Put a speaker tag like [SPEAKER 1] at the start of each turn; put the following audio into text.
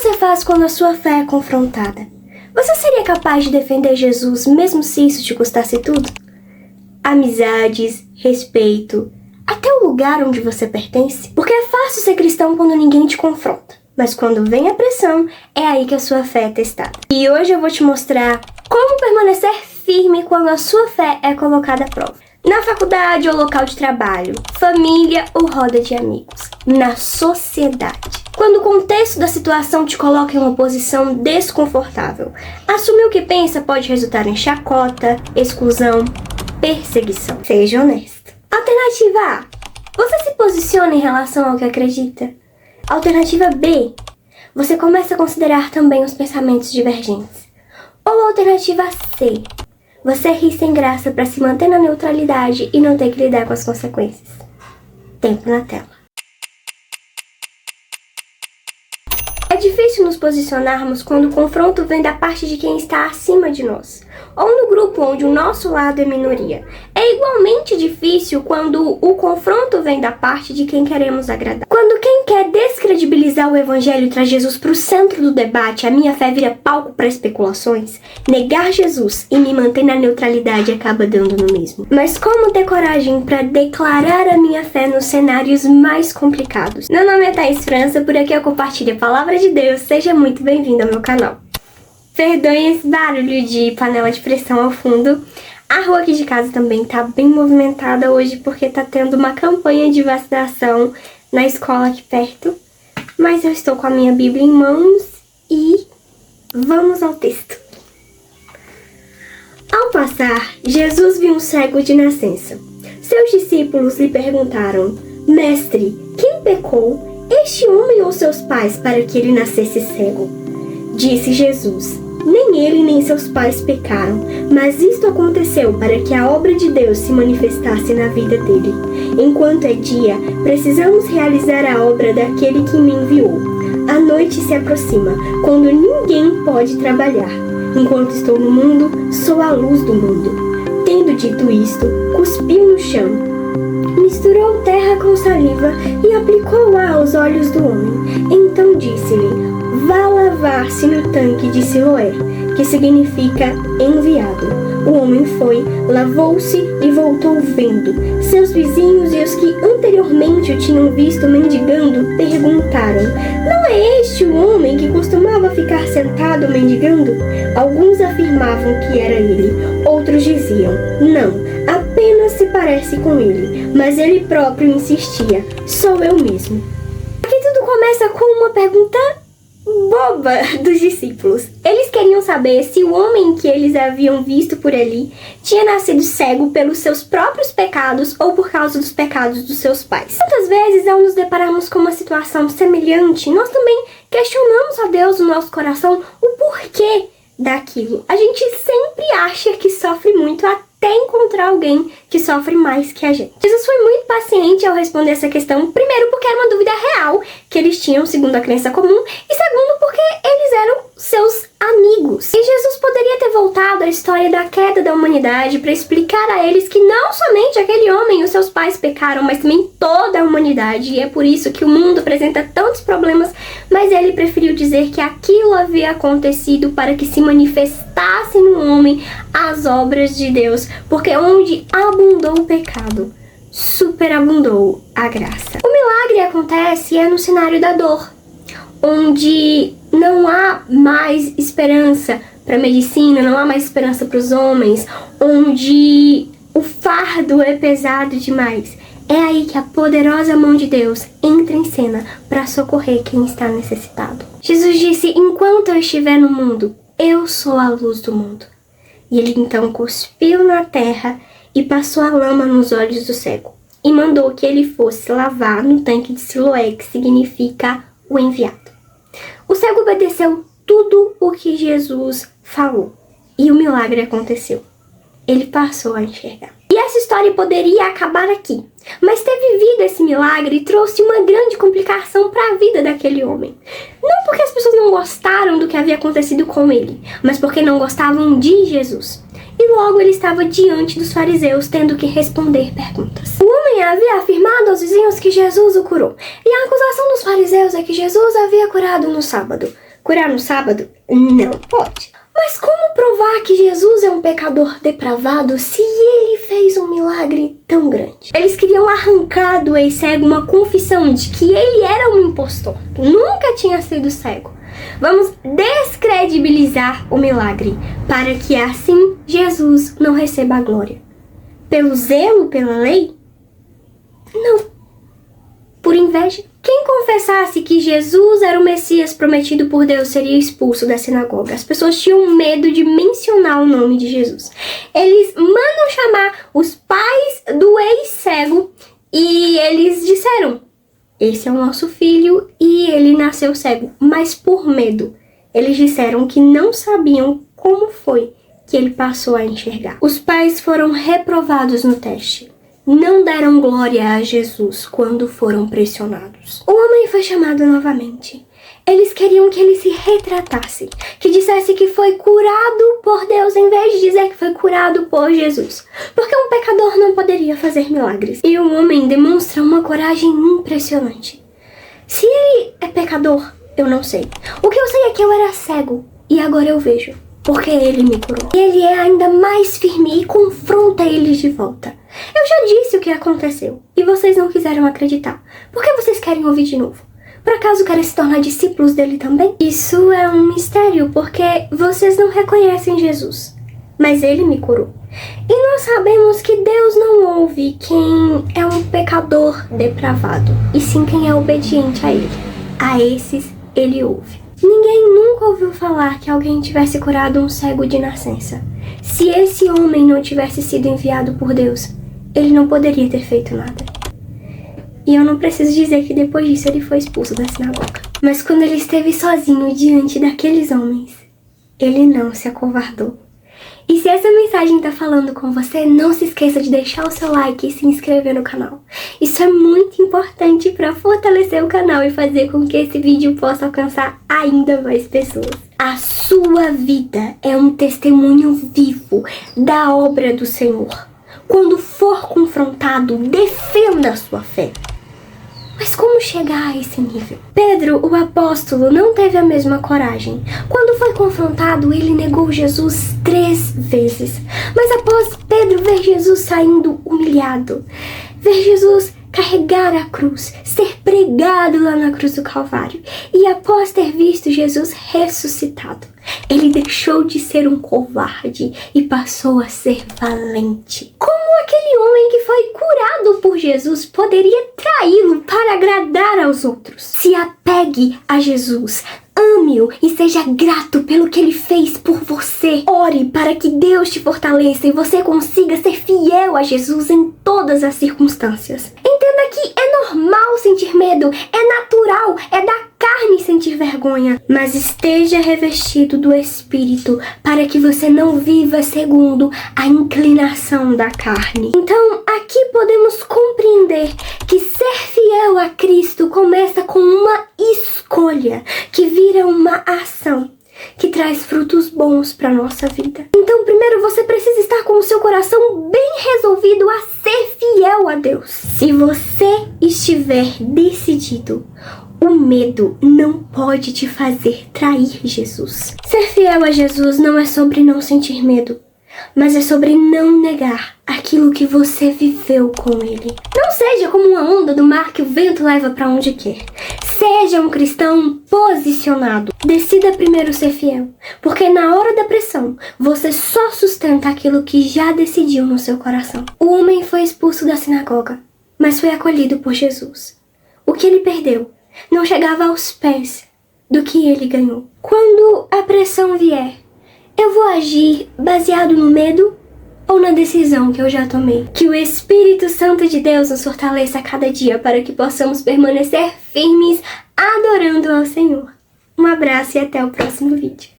[SPEAKER 1] você faz quando a sua fé é confrontada? Você seria capaz de defender Jesus mesmo se isso te custasse tudo? Amizades, respeito, até o lugar onde você pertence? Porque é fácil ser cristão quando ninguém te confronta, mas quando vem a pressão, é aí que a sua fé é testada. E hoje eu vou te mostrar como permanecer firme quando a sua fé é colocada à prova. Na faculdade ou local de trabalho, família ou roda de amigos, na sociedade. Quando o contexto da situação te coloca em uma posição desconfortável, assumir o que pensa pode resultar em chacota, exclusão, perseguição. Seja honesto. Alternativa A. Você se posiciona em relação ao que acredita. Alternativa B. Você começa a considerar também os pensamentos divergentes. Ou alternativa C. Você ri sem graça para se manter na neutralidade e não ter que lidar com as consequências. Tempo na tela. É difícil nos posicionarmos quando o confronto vem da parte de quem está acima de nós, ou no grupo onde o nosso lado é minoria. É igualmente difícil quando o confronto vem da parte de quem queremos agradar. Quando quem quer descredibilizar o evangelho e traz Jesus para o centro do debate, a minha fé vira palco para especulações, negar Jesus e me manter na neutralidade acaba dando no mesmo. Mas como ter coragem para declarar a minha fé nos cenários mais complicados? Meu nome é Thaís França, por aqui eu compartilho a palavra de Deus. Seja muito bem-vindo ao meu canal. Perdoem esse barulho de panela de pressão ao fundo. A rua aqui de casa também tá bem movimentada hoje porque tá tendo uma campanha de vacinação na escola aqui perto. Mas eu estou com a minha Bíblia em mãos e vamos ao texto. Ao passar, Jesus viu um cego de nascença. Seus discípulos lhe perguntaram: Mestre, quem pecou, este homem ou seus pais, para que ele nascesse cego? Disse Jesus: Nem ele nem seus pais pecaram, mas isto aconteceu para que a obra de Deus se manifestasse na vida dele. Enquanto é dia, precisamos realizar a obra daquele que me enviou. A noite se aproxima, quando ninguém pode trabalhar. Enquanto estou no mundo, sou a luz do mundo. Tendo dito isto, cuspiu no chão, misturou terra com saliva e aplicou-a aos olhos do homem. Então disse-lhe: Vá lavar-se no tanque de Siloé, que significa enviado. O homem foi, lavou-se e voltou vendo. Seus vizinhos e os que anteriormente o tinham visto mendigando perguntaram: Não é este o homem que costumava ficar sentado mendigando? Alguns afirmavam que era ele, outros diziam: Não, apenas se parece com ele. Mas ele próprio insistia: Sou eu mesmo. Aqui tudo começa com uma pergunta boba dos discípulos. Eles queriam saber se o homem que eles haviam visto por ali tinha nascido cego pelos seus próprios pecados ou por causa dos pecados dos seus pais. Muitas vezes, ao nos depararmos com uma situação semelhante, nós também questionamos a Deus no nosso coração o porquê daquilo. A gente sempre acha que sofre muito até encontrar alguém que sofre mais que a gente. Jesus foi muito paciente ao responder essa questão, primeiro porque era uma dúvida real que eles tinham segundo a crença comum, e segundo porque eles eram seus amigos. E Jesus poderia ter voltado à história da queda da humanidade para explicar a eles que não somente aquele homem e os seus pais pecaram, mas também toda a humanidade, e é por isso que o mundo apresenta tantos problemas, mas ele preferiu dizer que aquilo havia acontecido para que se manifestasse no homem as obras de Deus, porque onde abundou o pecado, superabundou a graça. O milagre acontece no cenário da dor, onde não há mais esperança para a medicina, não há mais esperança para os homens, onde o fardo é pesado demais. É aí que a poderosa mão de Deus entra em cena para socorrer quem está necessitado. Jesus disse: Enquanto eu estiver no mundo, eu sou a luz do mundo. E ele então cuspiu na terra e passou a lama nos olhos do cego, e mandou que ele fosse lavar no tanque de Siloé, que significa o enviado. O cego obedeceu tudo o que Jesus falou, e o milagre aconteceu. Ele passou a enxergar. E essa história poderia acabar aqui, mas ter vivido esse milagre trouxe uma grande complicação para a vida daquele homem. Não porque as pessoas não gostaram do que havia acontecido com ele, mas porque não gostavam de Jesus. E logo ele estava diante dos fariseus, tendo que responder perguntas. O homem havia afirmado aos vizinhos que Jesus o curou, e a acusação dos fariseus é que Jesus havia curado no sábado. Curar no sábado? Não pode. Mas como provar que Jesus é um pecador depravado se ele fez um milagre tão grande? Eles queriam arrancar do ex-cego uma confissão de que ele era um impostor, nunca tinha sido cego. Vamos descredibilizar o milagre, para que assim Jesus não receba a glória. Pelo zelo pela lei? Não. Por inveja? Quem confessasse que Jesus era o Messias prometido por Deus seria expulso da sinagoga. As pessoas tinham medo de mencionar o nome de Jesus. Eles mandam chamar os pais do ex-cego e eles disseram: esse é o nosso filho e ele nasceu cego. Mas por medo, eles disseram que não sabiam como foi que ele passou a enxergar. Os pais foram reprovados no teste. Não deram glória a Jesus quando foram pressionados. O homem foi chamado novamente. Eles queriam que ele se retratasse, que dissesse que foi curado por Deus em vez de dizer que foi curado por Jesus. Porque um pecador não poderia fazer milagres. E o homem demonstra uma coragem impressionante. Se ele é pecador, eu não sei. O que eu sei é que eu era cego e agora eu vejo, porque ele me curou. Ele é ainda mais firme e confronta eles de volta. Eu já disse o que aconteceu e vocês não quiseram acreditar. Por que vocês querem ouvir de novo? Por acaso querem se tornar discípulos dele também? Isso é um mistério porque vocês não reconhecem Jesus. Mas ele me curou. E nós sabemos que Deus não ouve quem é um pecador depravado, e sim quem é obediente a ele. A esses ele ouve. Ninguém nunca ouviu falar que alguém tivesse curado um cego de nascença. Se esse homem não tivesse sido enviado por Deus, ele não poderia ter feito nada. E eu não preciso dizer que depois disso ele foi expulso da sinagoga. Mas quando ele esteve sozinho diante daqueles homens, ele não se acovardou. E se essa mensagem tá falando com você, não se esqueça de deixar o seu like e se inscrever no canal. Isso é muito importante para fortalecer o canal e fazer com que esse vídeo possa alcançar ainda mais pessoas. A sua vida é um testemunho vivo da obra do Senhor. Quando for confrontado, defenda a sua fé. Mas como chegar a esse nível? Pedro, o apóstolo, não teve a mesma coragem. Quando foi confrontado, ele negou Jesus 3 vezes. Mas após Pedro ver Jesus saindo humilhado, ver Jesus carregar a cruz, ser pregado lá na cruz do Calvário, e após ter visto Jesus ressuscitado, ele deixou de ser um covarde e passou a ser valente. Como aquele homem que foi curado por Jesus poderia traí-lo para agradar aos outros? Se apegue a Jesus, ame-o e seja grato pelo que ele fez por você. Ore para que Deus te fortaleça e você consiga ser fiel a Jesus em todas as circunstâncias. Entenda que é normal sentir medo, é natural, é da carne sentir vergonha, mas esteja revestido do Espírito para que você não viva segundo a inclinação da carne. Então, aqui podemos compreender que ser fiel a Cristo começa com uma escolha, que vira uma ação, que traz frutos bons para nossa vida. Então, primeiro você precisa estar com o seu coração bem resolvido a ser fiel a Deus. Se você estiver decidido, o medo não pode te fazer trair Jesus. Ser fiel a Jesus não é sobre não sentir medo, mas é sobre não negar aquilo que você viveu com ele. Não seja como uma onda do mar que o vento leva para onde quer. Seja um cristão posicionado. Decida primeiro ser fiel, porque na hora da pressão, você só sustenta aquilo que já decidiu no seu coração. O homem foi expulso da sinagoga, mas foi acolhido por Jesus. O que ele perdeu não chegava aos pés do que ele ganhou. Quando a pressão vier, eu vou agir baseado no medo ou na decisão que eu já tomei? Que o Espírito Santo de Deus nos fortaleça a cada dia para que possamos permanecer firmes adorando ao Senhor. Um abraço e até o próximo vídeo.